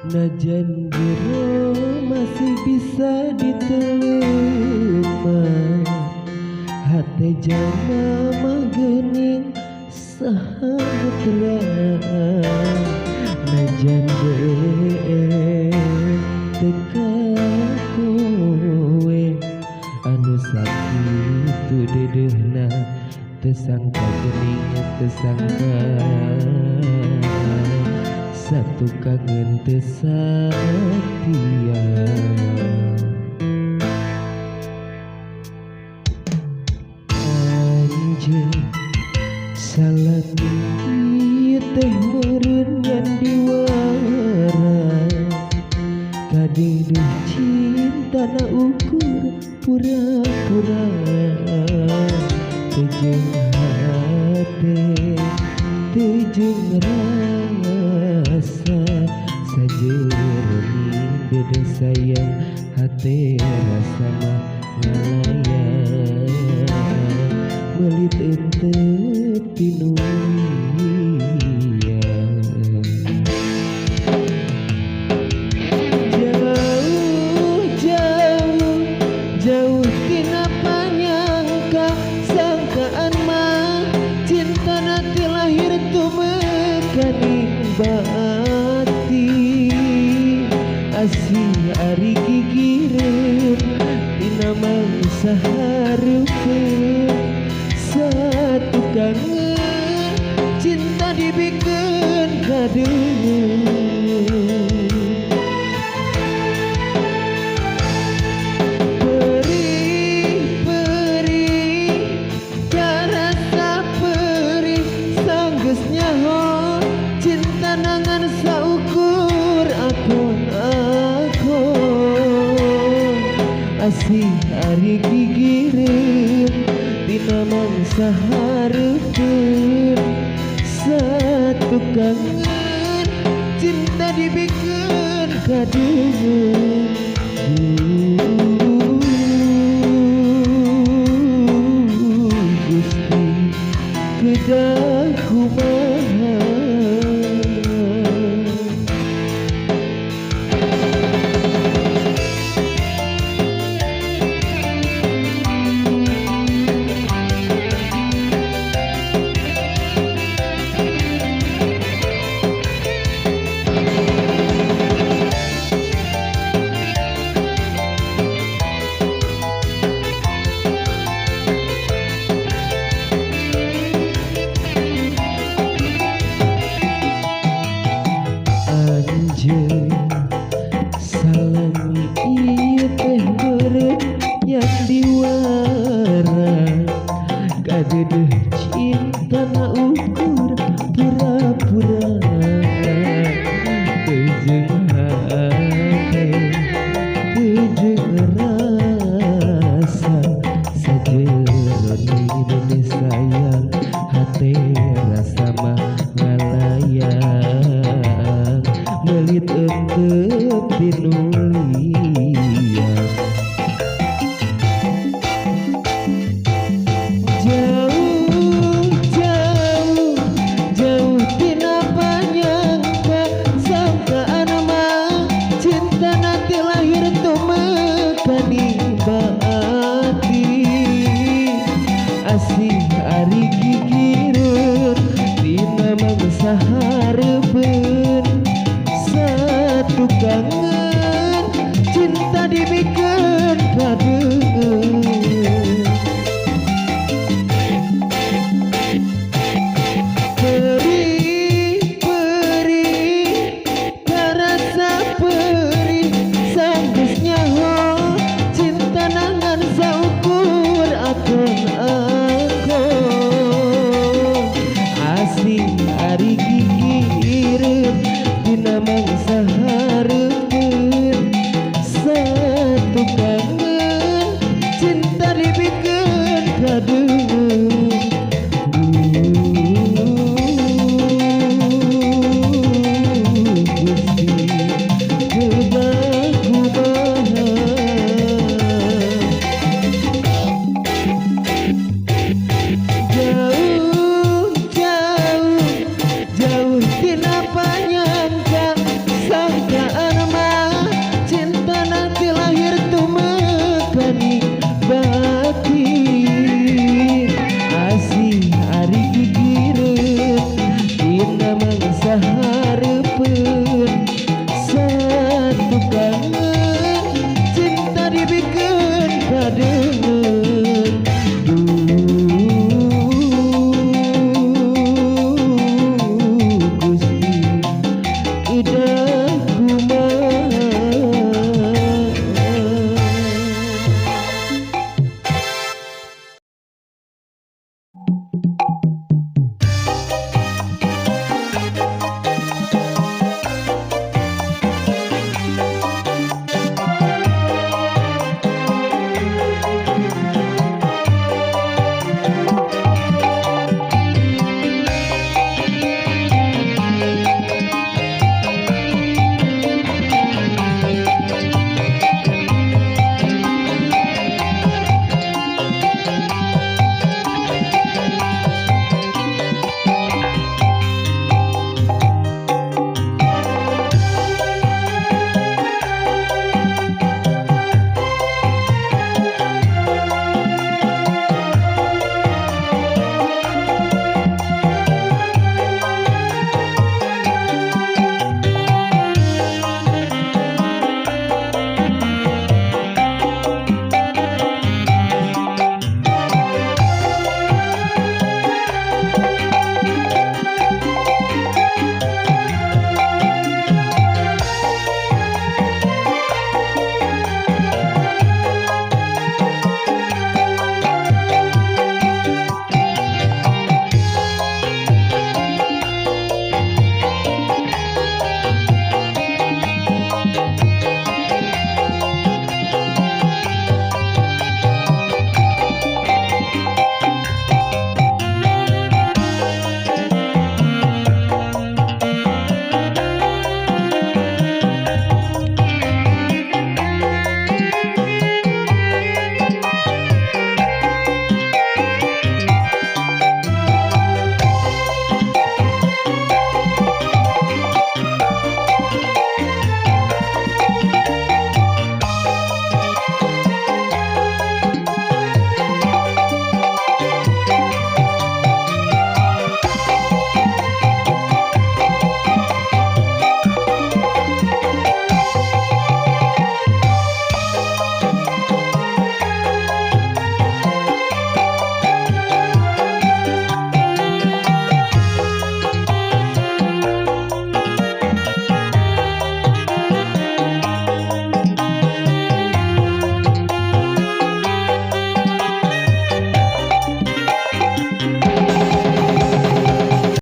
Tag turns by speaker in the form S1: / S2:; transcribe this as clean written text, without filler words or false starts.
S1: Najan jero masih bisa diterima, hati jama magening sahat terang. Najan teka kowe anu sakitu dedehna, tesangka gening tesangka satu kangen tesatia. Anjing salami teh meureun ngan diwara, kadeuh cinta na ukur pura-pura, teujeung hate teujeung rasa, sajeroning beda sayang hate rasa mah ngalayang, meuli teu pinulian. Jauh jauh jauh tina panyangka, sangkaan mah cinta nanti lahir tumekaning bati, asih ari gigireun tina mangsa hareupeun, satu kangen cinta dibikeun kadeuh. Perih perih karasa perih sanggeus nyaho, cinta nangan saukur akon-akon, asih ari gigireun tina mangsa hareupeun, satu kangen cinta dibikeun kadeuh. Gusti kedah kumaha. Anjeun salami ieu teh meureun yang diwara, kadeuh cinta na ukur pura-pura, teujeung hate teujeung rasa, sajeroning beda sayang hate rasa mah ngalayang, meuli teu pinulian. Jauh jauh jauh tina panyangka, sangkaan mah cinta nanti lahir tumekaning bati, asih ari gigireun tina mangsa hareupeun, satu kangen cinta dibikeun kadeuh. Perih perih karasa perih sanggeus nyaho, cinta nangan saukur akon-akon, asih ari gigireun tina mangsa hareupeun, cahaya